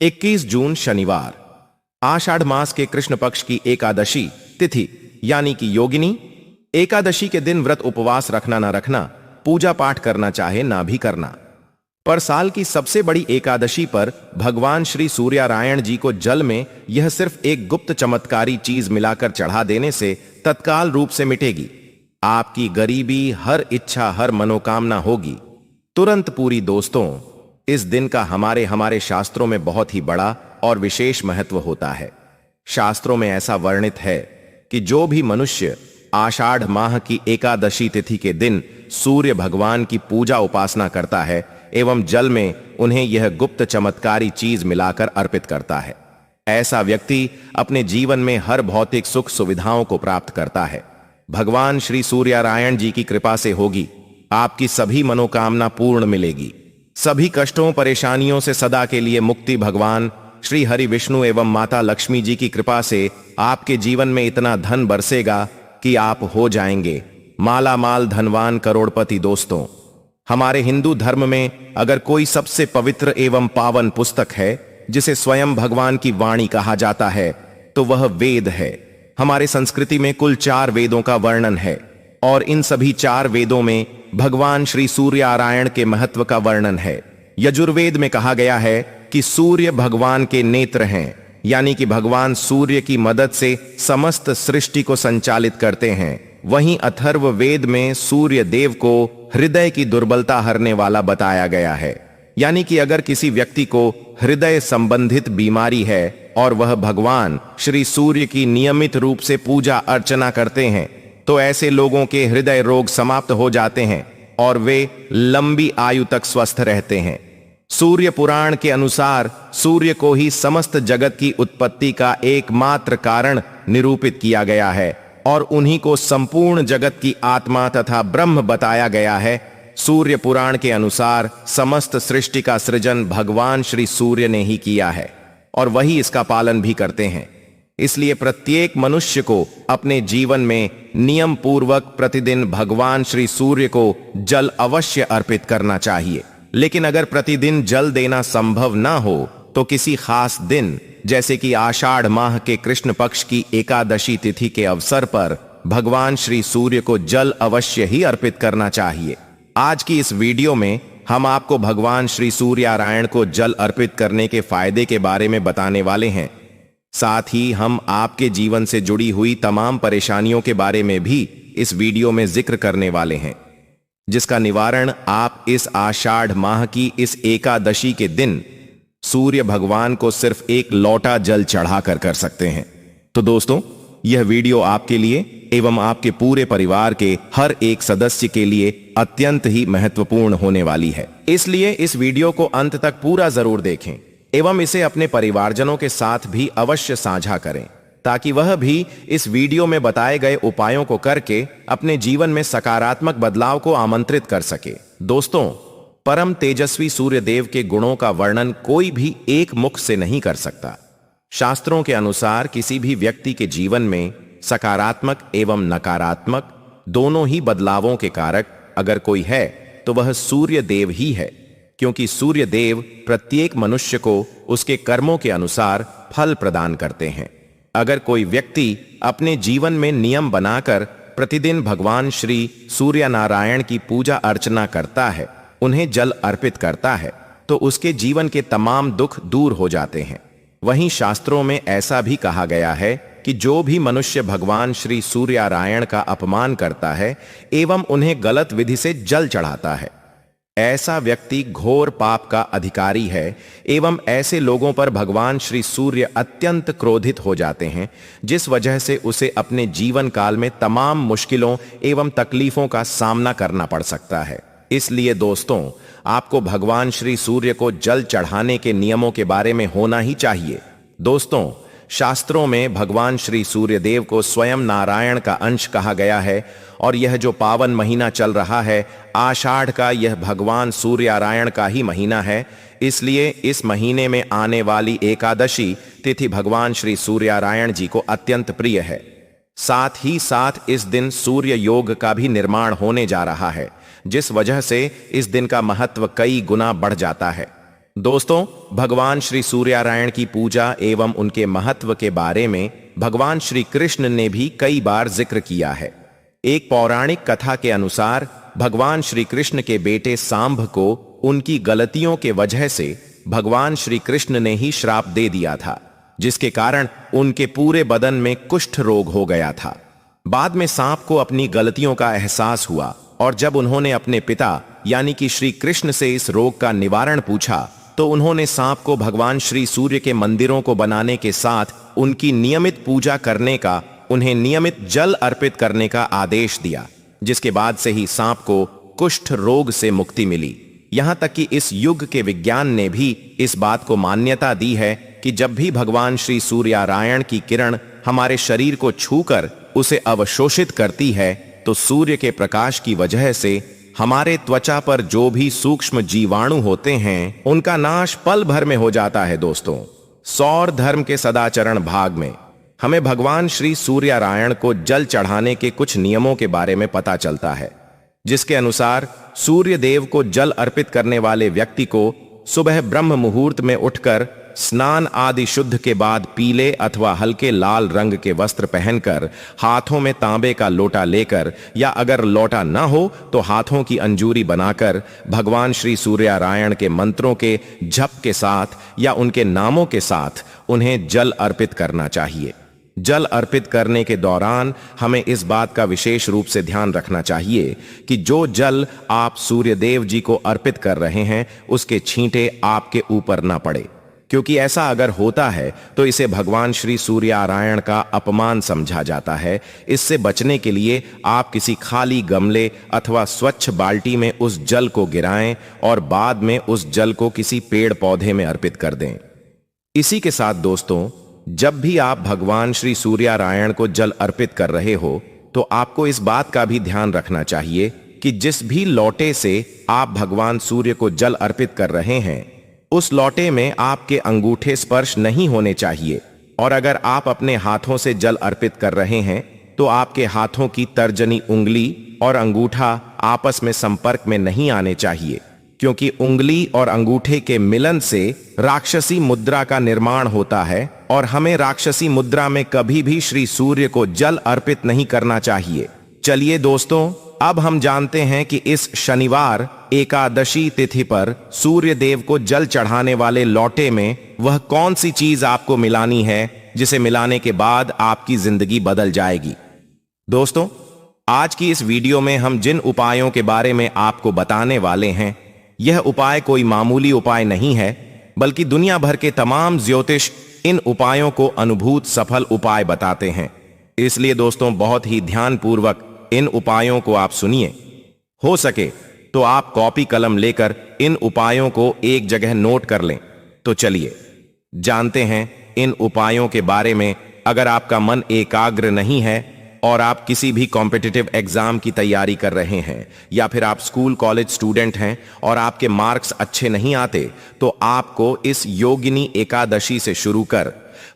21 जून शनिवार, आषाढ़ मास के कृष्ण पक्ष की एकादशी तिथि यानी कि योगिनी एकादशी के दिन व्रत उपवास रखना ना रखना, पूजा पाठ करना चाहे ना भी करना, पर साल की सबसे बड़ी एकादशी पर भगवान श्री सूर्यनारायण जी को जल में यह सिर्फ एक गुप्त चमत्कारी चीज मिलाकर चढ़ा देने से तत्काल रूप से मिटेगी। आपकी गरीबी हर इच्छा हर मनोकामना होगी तुरंत पूरी। दोस्तों, इस दिन का हमारे शास्त्रों में बहुत ही बड़ा और विशेष महत्व होता है। शास्त्रों में ऐसा वर्णित है कि जो भी मनुष्य आषाढ़ माह की एकादशी तिथि के दिन सूर्य भगवान की पूजा उपासना करता है एवं जल में उन्हें यह गुप्त चमत्कारी चीज मिलाकर अर्पित करता है, ऐसा व्यक्ति अपने जीवन में हर भौतिक सुख सुविधाओं को प्राप्त करता है। भगवान श्री सूर्यनारायण जी की कृपा से होगी, आपकी सभी मनोकामना पूर्ण मिलेगी, सभी कष्टों परेशानियों से सदा के लिए मुक्ति भगवान श्री हरि विष्णु एवं माता लक्ष्मी जी की कृपा से आपके जीवन में इतना धन बरसेगा कि आप हो जाएंगे माला माल धनवान करोड़पति। दोस्तों, हमारे हिंदू धर्म में अगर कोई सबसे पवित्र एवं पावन पुस्तक है जिसे स्वयं भगवान की वाणी कहा जाता है तो वह वेद है। हमारे संस्कृति में कुल 4 वेदों का वर्णन है और इन सभी 4 वेदों में भगवान श्री सूर्यनारायण के महत्व का वर्णन है। यजुर्वेद में कहा गया है कि सूर्य भगवान के नेत्र हैं, यानी कि भगवान सूर्य की मदद से समस्त सृष्टि को संचालित करते हैं। वहीं अथर्व वेद में सूर्य देव को हृदय की दुर्बलता हरने वाला बताया गया है, यानी कि अगर किसी व्यक्ति को हृदय संबंधित बीमारी है और वह भगवान श्री सूर्य की नियमित रूप से पूजा अर्चना करते हैं तो ऐसे लोगों के हृदय रोग समाप्त हो जाते हैं और वे लंबी आयु तक स्वस्थ रहते हैं। सूर्य पुराण के अनुसार सूर्य को ही समस्त जगत की उत्पत्ति का एकमात्र कारण निरूपित किया गया है और उन्हीं को संपूर्ण जगत की आत्मा तथा ब्रह्म बताया गया है। सूर्य पुराण के अनुसार समस्त सृष्टि का सृजन भगवान श्री सूर्य ने ही किया है और वही इसका पालन भी करते हैं। इसलिए प्रत्येक मनुष्य को अपने जीवन में नियम पूर्वक प्रतिदिन भगवान श्री सूर्य को जल अवश्य अर्पित करना चाहिए। लेकिन अगर प्रतिदिन जल देना संभव ना हो तो किसी खास दिन जैसे कि आषाढ़ माह के कृष्ण पक्ष की एकादशी तिथि के अवसर पर भगवान श्री सूर्य को जल अवश्य ही अर्पित करना चाहिए। आज की इस वीडियो में हम आपको भगवान श्री सूर्यनारायण को जल अर्पित करने के फायदे के बारे में बताने वाले हैं। साथ ही हम आपके जीवन से जुड़ी हुई तमाम परेशानियों के बारे में भी इस वीडियो में जिक्र करने वाले हैं, जिसका निवारण आप इस आषाढ़ माह की इस एकादशी के दिन सूर्य भगवान को सिर्फ एक लोटा जल चढ़ाकर कर सकते हैं। तो दोस्तों, यह वीडियो आपके लिए एवं आपके पूरे परिवार के हर एक सदस्य के लिए अत्यंत ही महत्वपूर्ण होने वाली है, इसलिए इस वीडियो को अंत तक पूरा जरूर देखें एवं इसे अपने परिवारजनों के साथ भी अवश्य साझा करें ताकि वह भी इस वीडियो में बताए गए उपायों को करके अपने जीवन में सकारात्मक बदलाव को आमंत्रित कर सके। दोस्तों, परम तेजस्वी सूर्य देव के गुणों का वर्णन कोई भी एक मुख से नहीं कर सकता। शास्त्रों के अनुसार किसी भी व्यक्ति के जीवन में सकारात्मक एवं नकारात्मक दोनों ही बदलावों के कारक अगर कोई है तो वह सूर्य देव ही है, क्योंकि सूर्य देव प्रत्येक मनुष्य को उसके कर्मों के अनुसार फल प्रदान करते हैं। अगर कोई व्यक्ति अपने जीवन में नियम बनाकर प्रतिदिन भगवान श्री सूर्यनारायण की पूजा अर्चना करता है, उन्हें जल अर्पित करता है, तो उसके जीवन के तमाम दुख दूर हो जाते हैं। वहीं शास्त्रों में ऐसा भी कहा गया है कि जो भी मनुष्य भगवान श्री सूर्यनारायण का अपमान करता है एवं उन्हें गलत विधि से जल चढ़ाता है, ऐसा व्यक्ति घोर पाप का अधिकारी है एवं ऐसे लोगों पर भगवान श्री सूर्य अत्यंत क्रोधित हो जाते हैं, जिस वजह से उसे अपने जीवन काल में तमाम मुश्किलों एवं तकलीफों का सामना करना पड़ सकता है। इसलिए दोस्तों, आपको भगवान श्री सूर्य को जल चढ़ाने के नियमों के बारे में होना ही चाहिए। दोस्तों, शास्त्रों में भगवान श्री सूर्यदेव को स्वयं नारायण का अंश कहा गया है और यह जो पावन महीना चल रहा है आषाढ़ का, यह भगवान सूर्यनारायण का ही महीना है। इसलिए इस महीने में आने वाली एकादशी तिथि भगवान श्री सूर्यनारायण जी को अत्यंत प्रिय है। साथ ही साथ इस दिन सूर्य योग का भी निर्माण होने जा रहा है, जिस वजह से इस दिन का महत्व कई गुना बढ़ जाता है। दोस्तों, भगवान श्री सूर्यनारायण की पूजा एवं उनके महत्व के बारे में भगवान श्री कृष्ण ने भी कई बार जिक्र किया है। एक पौराणिक कथा के अनुसार भगवान श्री कृष्ण के बेटे सांभ को उनकी गलतियों के वजह से भगवान श्री कृष्ण ने ही श्राप दे दिया था, जिसके कारण उनके पूरे बदन में कुष्ठ रोग हो गया था। बाद में सांप को अपनी गलतियों का एहसास हुआ और जब उन्होंने अपने पिता यानी कि श्री कृष्ण से इस रोग का निवारण पूछा तो उन्होंने सांप को भगवान श्री सूर्य के मंदिरों को बनाने के साथ उनकी नियमित पूजा करने का, उन्हें नियमित जल अर्पित करने का आदेश दिया, जिसके बाद से ही सांप को कुष्ठ रोग से मुक्ति मिली। यहां तक कि इस युग के विज्ञान ने भी इस बात को मान्यता दी है कि जब भी भगवान श्री सूर्यनारायण की किरण हमारे शरीर को छूकर उसे अवशोषित करती है तो सूर्य के प्रकाश की वजह से हमारे त्वचा पर जो भी सूक्ष्म जीवाणु होते हैं उनका नाश पल भर में हो जाता है। दोस्तों, सौर धर्म के सदाचरण भाग में हमें भगवान श्री सूर्यनारायण को जल चढ़ाने के कुछ नियमों के बारे में पता चलता है, जिसके अनुसार सूर्य देव को जल अर्पित करने वाले व्यक्ति को सुबह ब्रह्म मुहूर्त में उठकर स्नान आदि शुद्ध के बाद पीले अथवा हल्के लाल रंग के वस्त्र पहनकर हाथों में तांबे का लोटा लेकर या अगर लोटा न हो तो हाथों की अंजूरी बनाकर भगवान श्री सूर्यनारायण के मंत्रों के जप के साथ या उनके नामों के साथ उन्हें जल अर्पित करना चाहिए। जल अर्पित करने के दौरान हमें इस बात का विशेष रूप से ध्यान रखना चाहिए कि जो जल आप सूर्यदेव जी को अर्पित कर रहे हैं उसके छींटे आपके ऊपर ना पड़े, क्योंकि ऐसा अगर होता है तो इसे भगवान श्री सूर्यनारायण का अपमान समझा जाता है। इससे बचने के लिए आप किसी खाली गमले अथवा स्वच्छ बाल्टी में उस जल को गिराएं और बाद में उस जल को किसी पेड़ पौधे में अर्पित कर दें। इसी के साथ दोस्तों, जब भी आप भगवान श्री सूर्यनारायण को जल अर्पित कर रहे हो तो आपको इस बात का भी ध्यान रखना चाहिए कि जिस भी लोटे से आप भगवान सूर्य को जल अर्पित कर रहे हैं उस लोटे में आपके अंगूठे स्पर्श नहीं होने चाहिए, और अगर आप अपने हाथों से जल अर्पित कर रहे हैं तो आपके हाथों की तर्जनी उंगली और अंगूठा आपस में संपर्क में नहीं आने चाहिए, क्योंकि उंगली और अंगूठे के मिलन से राक्षसी मुद्रा का निर्माण होता है और हमें राक्षसी मुद्रा में कभी भी श्री सूर्य को जल अर्पित नहीं करना चाहिए। चलिए दोस्तों, अब हम जानते हैं कि इस शनिवार एकादशी तिथि पर सूर्य देव को जल चढ़ाने वाले लोटे में वह कौन सी चीज आपको मिलानी है जिसे मिलाने के बाद आपकी जिंदगी बदल जाएगी। दोस्तों, आज की इस वीडियो में हम जिन उपायों के बारे में आपको बताने वाले हैं, यह उपाय कोई मामूली उपाय नहीं है, बल्कि दुनिया भर के तमाम ज्योतिष इन उपायों को अनुभूत सफल उपाय बताते हैं। इसलिए दोस्तों, बहुत ही ध्यानपूर्वक इन उपायों को आप सुनिए। हो सके तो आप कॉपी कलम लेकर इन उपायों को एक जगह नोट कर लें। तो चलिए जानते हैं इन उपायों के बारे में। अगर आपका मन एकाग्र नहीं है और आप किसी भी कॉम्पिटिटिव एग्जाम की तैयारी कर रहे हैं या फिर आप स्कूल कॉलेज स्टूडेंट हैं और आपके मार्क्स अच्छे नहीं आते, तो आपको इस योगिनी एकादशी से शुरू कर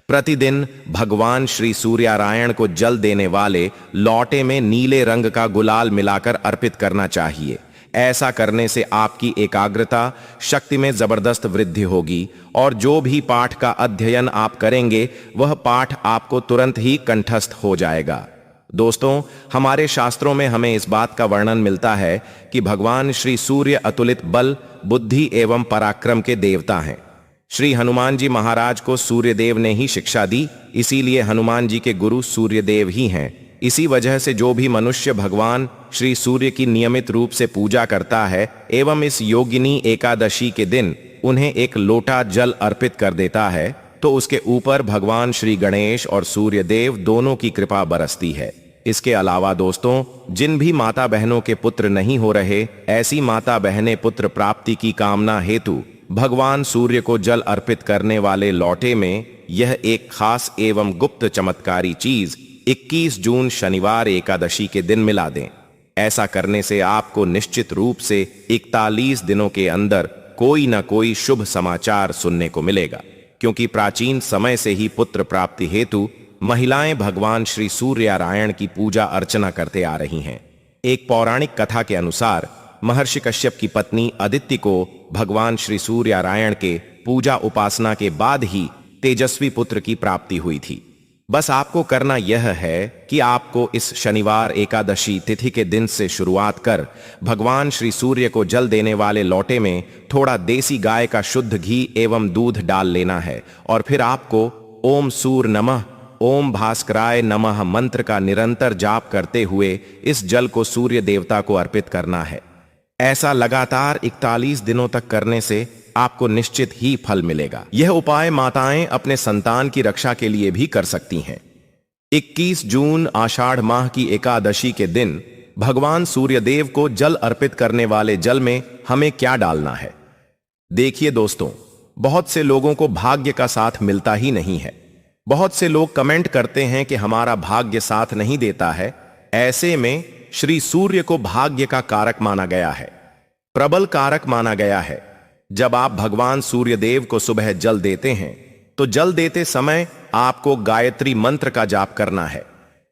प्रतिदिन भगवान श्री सूर्यनारायण को जल देने वाले लोटे में नीले रंग का गुलाल मिलाकर अर्पित करना चाहिए। ऐसा करने से आपकी एकाग्रता शक्ति में जबरदस्त वृद्धि होगी और जो भी पाठ का अध्ययन आप करेंगे वह पाठ आपको तुरंत ही कंठस्थ हो जाएगा। दोस्तों, हमारे शास्त्रों में हमें इस बात का वर्णन मिलता है कि भगवान श्री सूर्य अतुलित बल, बुद्धि एवं पराक्रम के देवता हैं। श्री हनुमान जी महाराज को सूर्यदेव ने ही शिक्षा दी, इसीलिए हनुमान जी के गुरु सूर्यदेव ही हैं। इसी वजह से जो भी मनुष्य भगवान श्री सूर्य की नियमित रूप से पूजा करता है एवं इस योगिनी एकादशी के दिन उन्हें एक लोटा जल अर्पित कर देता है तो उसके ऊपर भगवान श्री गणेश और सूर्यदेव दोनों की कृपा बरसती है। इसके अलावा दोस्तों, जिन भी माता बहनों के पुत्र नहीं हो रहे, ऐसी माता बहनें पुत्र प्राप्ति की कामना हेतु भगवान सूर्य को जल अर्पित करने वाले लोटे में यह एक खास एवं गुप्त चमत्कारी चीज 21 जून शनिवार एकादशी के दिन मिला दें। ऐसा करने से आपको निश्चित रूप से 41 दिनों के अंदर कोई न कोई शुभ समाचार सुनने को मिलेगा, क्योंकि प्राचीन समय से ही पुत्र प्राप्ति हेतु महिलाएं भगवान श्री सूर्यनारायण की पूजा अर्चना करते आ रही हैं। एक पौराणिक कथा के अनुसार महर्षि कश्यप की पत्नी अदिति को भगवान श्री सूर्यनारायण के पूजा उपासना के बाद ही तेजस्वी पुत्र की प्राप्ति हुई थी। बस आपको करना यह है कि आपको इस शनिवार एकादशी तिथि के दिन से शुरुआत कर भगवान श्री सूर्य को जल देने वाले लोटे में थोड़ा देसी गाय का शुद्ध घी एवं दूध डाल लेना है और फिर आपको ओम सूर्य नमः, ओम भास्कराय नमः मंत्र का निरंतर जाप करते हुए इस जल को सूर्य देवता को अर्पित करना है। ऐसा लगातार 41 दिनों तक करने से आपको निश्चित ही फल मिलेगा। यह उपाय माताएं अपने संतान की रक्षा के लिए भी कर सकती हैं। 21 जून आषाढ़ माह की एकादशी के दिन भगवान सूर्यदेव को जल अर्पित करने वाले जल में हमें क्या डालना है? देखिए दोस्तों, बहुत से लोगों को भाग्य का साथ मिलता ही नहीं है। बहुत से लोग कमेंट करते हैं कि हमारा भाग्य साथ नहीं देता है। ऐसे में श्री सूर्य को भाग्य का कारक माना गया है, प्रबल कारक माना गया है। जब आप भगवान सूर्यदेव को सुबह जल देते हैं तो जल देते समय आपको गायत्री मंत्र का जाप करना है।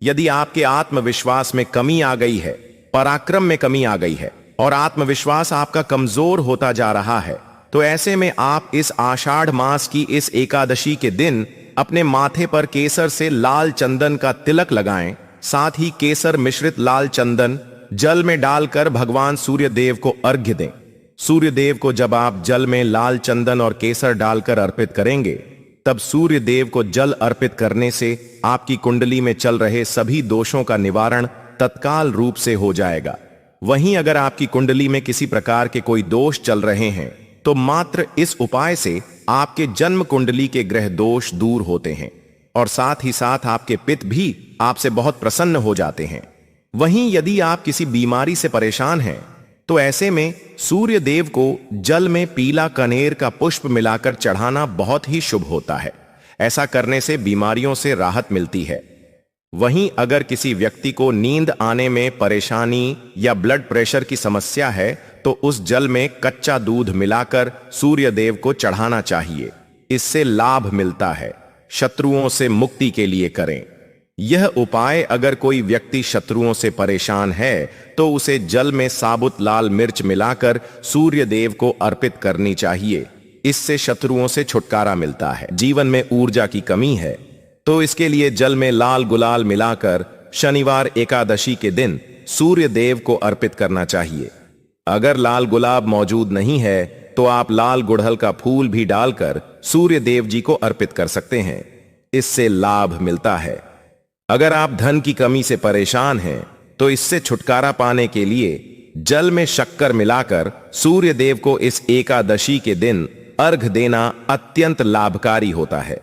यदि आपके आत्मविश्वास में कमी आ गई है, पराक्रम में कमी आ गई है और आत्मविश्वास आपका कमजोर होता जा रहा है, तो ऐसे में आप इस आषाढ़ मास की इस एकादशी के दिन अपने माथे पर केसर से लाल चंदन का तिलक लगाएं। साथ ही केसर मिश्रित लाल चंदन जल में डालकर भगवान सूर्यदेव को अर्घ्य दें। सूर्यदेव को जब आप जल में लाल चंदन और केसर डालकर अर्पित करेंगे, तब सूर्यदेव को जल अर्पित करने से आपकी कुंडली में चल रहे सभी दोषों का निवारण तत्काल रूप से हो जाएगा। वहीं अगर आपकी कुंडली में किसी प्रकार के कोई दोष चल रहे हैं, तो मात्र इस उपाय से आपके जन्म कुंडली के ग्रह दोष दूर होते हैं और साथ ही साथ आपके पिता भी आपसे बहुत प्रसन्न हो जाते हैं। वहीं यदि आप किसी बीमारी से परेशान हैं, तो ऐसे में सूर्य देव को जल में पीला कनेर का पुष्प मिलाकर चढ़ाना बहुत ही शुभ होता है। ऐसा करने से बीमारियों से राहत मिलती है। वहीं अगर किसी व्यक्ति को नींद आने में परेशानी या ब्लड प्रेशर की समस्या है, तो उस जल में कच्चा दूध मिलाकर सूर्य देव को चढ़ाना चाहिए। इससे लाभ मिलता है। शत्रुओं से मुक्ति के लिए करें यह उपाय। अगर कोई व्यक्ति शत्रुओं से परेशान है, तो उसे जल में साबुत लाल मिर्च मिलाकर सूर्य देव को अर्पित करनी चाहिए। इससे शत्रुओं से छुटकारा मिलता है। जीवन में ऊर्जा की कमी है, तो इसके लिए जल में लाल गुलाल मिलाकर शनिवार एकादशी के दिन सूर्य देव को अर्पित करना चाहिए। अगर लाल गुलाब मौजूद नहीं है, तो आप लाल गुड़हल का फूल भी डालकर सूर्य देव जी को अर्पित कर सकते हैं। इससे लाभ मिलता है। अगर आप धन की कमी से परेशान हैं, तो इससे छुटकारा पाने के लिए जल में शक्कर मिलाकर सूर्य देव को इस एकादशी के दिन अर्घ देना अत्यंत लाभकारी होता है।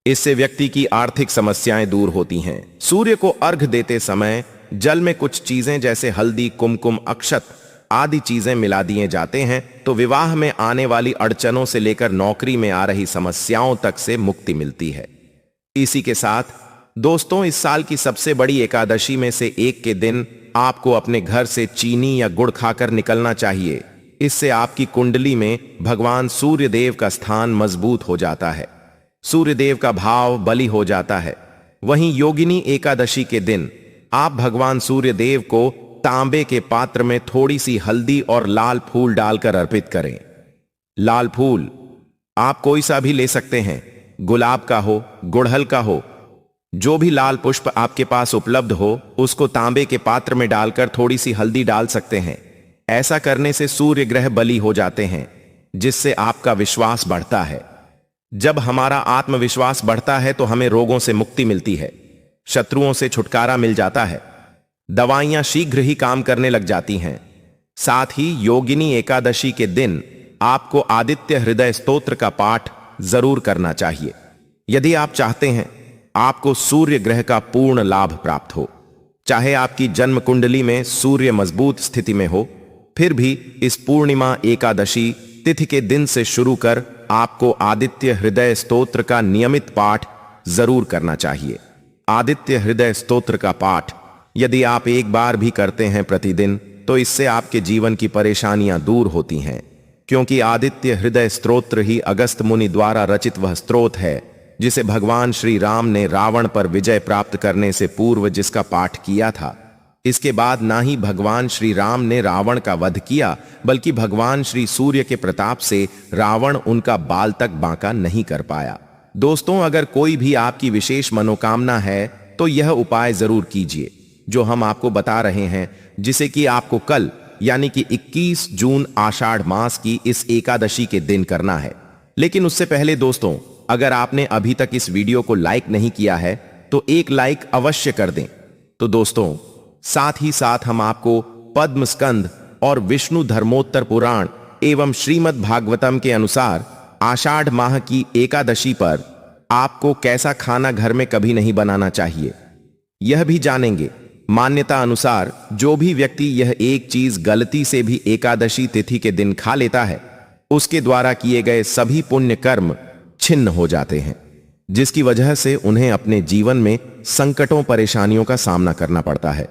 इससे व्यक्ति की आर्थिक समस्याएं दूर होती हैं। सूर्य को अर्घ देते समय जल में कुछ चीजें जैसे हल्दी, कुमकुम, अक्षत आदि चीजें मिला दिए जाते हैं, तो विवाह में आने वाली अड़चनों से लेकर नौकरी में आ रही समस्याओं तक से मुक्ति मिलती है। इसी के साथ दोस्तों, इस साल की सबसे बड़ी एकादशी में से एक के दिन आपको अपने घर से चीनी या गुड़ खाकर निकलना चाहिए। इससे आपकी कुंडली में भगवान सूर्यदेव का स्थान मजबूत हो जाता है। सूर्यदेव का भाव बली हो जाता है। वहीं योगिनी एकादशी के दिन आप भगवान सूर्यदेव को तांबे के पात्र में थोड़ी सी हल्दी और लाल फूल डालकर अर्पित करें। लाल फूल आप कोई सा भी ले सकते हैं, गुलाब का हो, गुड़हल का हो, जो भी लाल पुष्प आपके पास उपलब्ध हो, उसको तांबे के पात्र में डालकर थोड़ी सी हल्दी डाल सकते हैं। ऐसा करने से सूर्य ग्रह बली हो जाते हैं, जिससे आपका विश्वास बढ़ता है। जब हमारा आत्मविश्वास बढ़ता है, तो हमें रोगों से मुक्ति मिलती है, शत्रुओं से छुटकारा मिल जाता है, दवाइयां शीघ्र ही काम करने लग जाती हैं। साथ ही योगिनी एकादशी के दिन आपको आदित्य हृदय स्तोत्र का पाठ जरूर करना चाहिए। यदि आप चाहते हैं आपको सूर्य ग्रह का पूर्ण लाभ प्राप्त हो, चाहे आपकी जन्म कुंडली में सूर्य मजबूत स्थिति में हो, फिर भी इस पूर्णिमा एकादशी तिथि के दिन से शुरू कर आपको आदित्य हृदय स्तोत्र का नियमित पाठ जरूर करना चाहिए। आदित्य हृदय स्तोत्र का पाठ यदि आप एक बार भी करते हैं प्रतिदिन, तो इससे आपके जीवन की परेशानियां दूर होती हैं, क्योंकि आदित्य हृदय स्तोत्र ही अगस्त मुनि द्वारा रचित वह स्तोत्र है जिसे भगवान श्री राम ने रावण पर विजय प्राप्त करने से पूर्व जिसका पाठ किया था। इसके बाद ना ही भगवान श्री राम ने रावण का वध किया, बल्कि भगवान श्री सूर्य के प्रताप से रावण उनका बाल तक बांका नहीं कर पाया। दोस्तों, अगर कोई भी आपकी विशेष मनोकामना है तो यह उपाय जरूर कीजिए जो हम आपको बता रहे हैं, जिसे कि आपको कल यानी कि 21 जून आषाढ़ मास की इस एकादशी के दिन करना है। लेकिन उससे पहले दोस्तों, अगर आपने अभी तक इस वीडियो को लाइक नहीं किया है तो एक लाइक अवश्य कर दें। तो दोस्तों, साथ ही साथ हम आपको पद्म स्कंद और विष्णु धर्मोत्तर पुराण एवं श्रीमद् भागवतम के अनुसार आषाढ़ माह की एकादशी पर आपको कैसा खाना घर में कभी नहीं बनाना चाहिए यह भी जानेंगे। मान्यता अनुसार जो भी व्यक्ति यह एक चीज गलती से भी एकादशी तिथि के दिन खा लेता है, उसके द्वारा किए गए सभी पुण्य कर्म छिन्न हो जाते हैं, जिसकी वजह से उन्हें अपने जीवन में संकटों परेशानियों का सामना करना पड़ता है।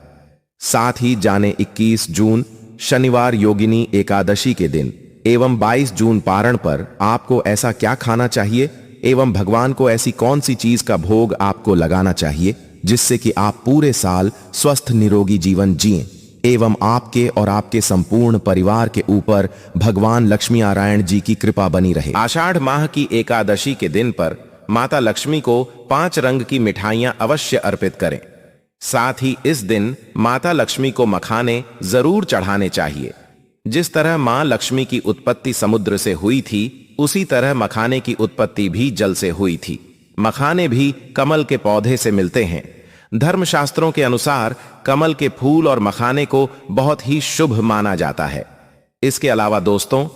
साथ ही जाने 21 जून शनिवार योगिनी एकादशी के दिन एवं 22 जून पारण पर आपको ऐसा क्या खाना चाहिए एवं भगवान को ऐसी कौन सी चीज का भोग आपको लगाना चाहिए जिससे कि आप पूरे साल स्वस्थ निरोगी जीवन जिएं एवं आपके और आपके संपूर्ण परिवार के ऊपर भगवान लक्ष्मी नारायण जी की कृपा बनी रहे। आषाढ़ माह की एकादशी के दिन पर माता लक्ष्मी को 5 रंग की मिठाइयां अवश्य अर्पित करें। साथ ही इस दिन माता लक्ष्मी को मखाने जरूर चढ़ाने चाहिए। जिस तरह मां लक्ष्मी की उत्पत्ति समुद्र से हुई थी, उसी तरह मखाने की उत्पत्ति भी जल से हुई थी। मखाने भी कमल के पौधे से मिलते हैं। धर्मशास्त्रों के अनुसार कमल के फूल और मखाने को बहुत ही शुभ माना जाता है। इसके अलावा दोस्तों,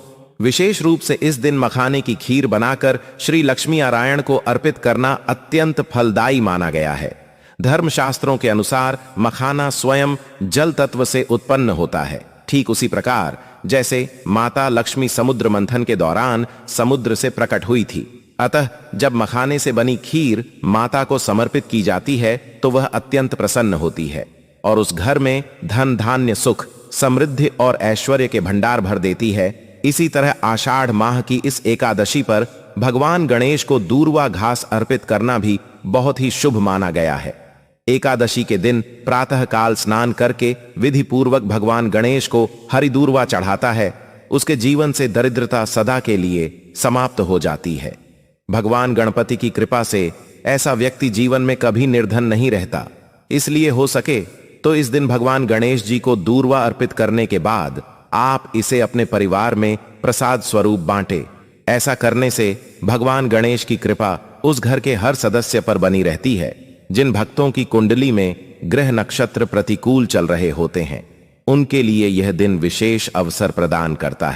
विशेष रूप से इस दिन मखाने की खीर बनाकर श्री लक्ष्मी नारायण को अर्पित करना अत्यंत फलदायी माना गया है। धर्मशास्त्रों के अनुसार मखाना स्वयं जल तत्व से उत्पन्न होता है। ठीक उसी प्रकार जैसे माता लक्ष्मी समुद्र मंथन के दौरान समुद्र से प्रकट हुई थी। अतः जब मखाने से बनी खीर माता को समर्पित की जाती है तो वह अत्यंत प्रसन्न होती है और उस घर में धन धान्य सुख समृद्धि और ऐश्वर्य के भंडार भर देती है। इसी तरह आषाढ़ माह की इस एकादशी पर भगवान गणेश को दूर्वा घास अर्पित करना भी बहुत ही शुभ माना गया है। एकादशी के दिन प्रातः काल स्नान करके विधि पूर्वक भगवान गणेश को हरि दूर्वा चढ़ाता है, उसके जीवन से दरिद्रता सदा के लिए समाप्त हो जाती है। भगवान गणपति की कृपा से ऐसा व्यक्ति जीवन में कभी निर्धन नहीं रहता। इसलिए हो सके तो इस दिन भगवान गणेश जी को दूर्वा अर्पित करने के बाद आप इसे अपने परिवार में प्रसाद स्वरूप बांटें। ऐसा करने से भगवान गणेश की कृपा उस घर के हर सदस्य पर बनी रहती है। जिन भक्तों की कुंडली में ग्रह नक्षत्र प्रतिकूल चल रहे होते हैं, उनके लिए यह दिन विशेष अवसर प्रदान करता है।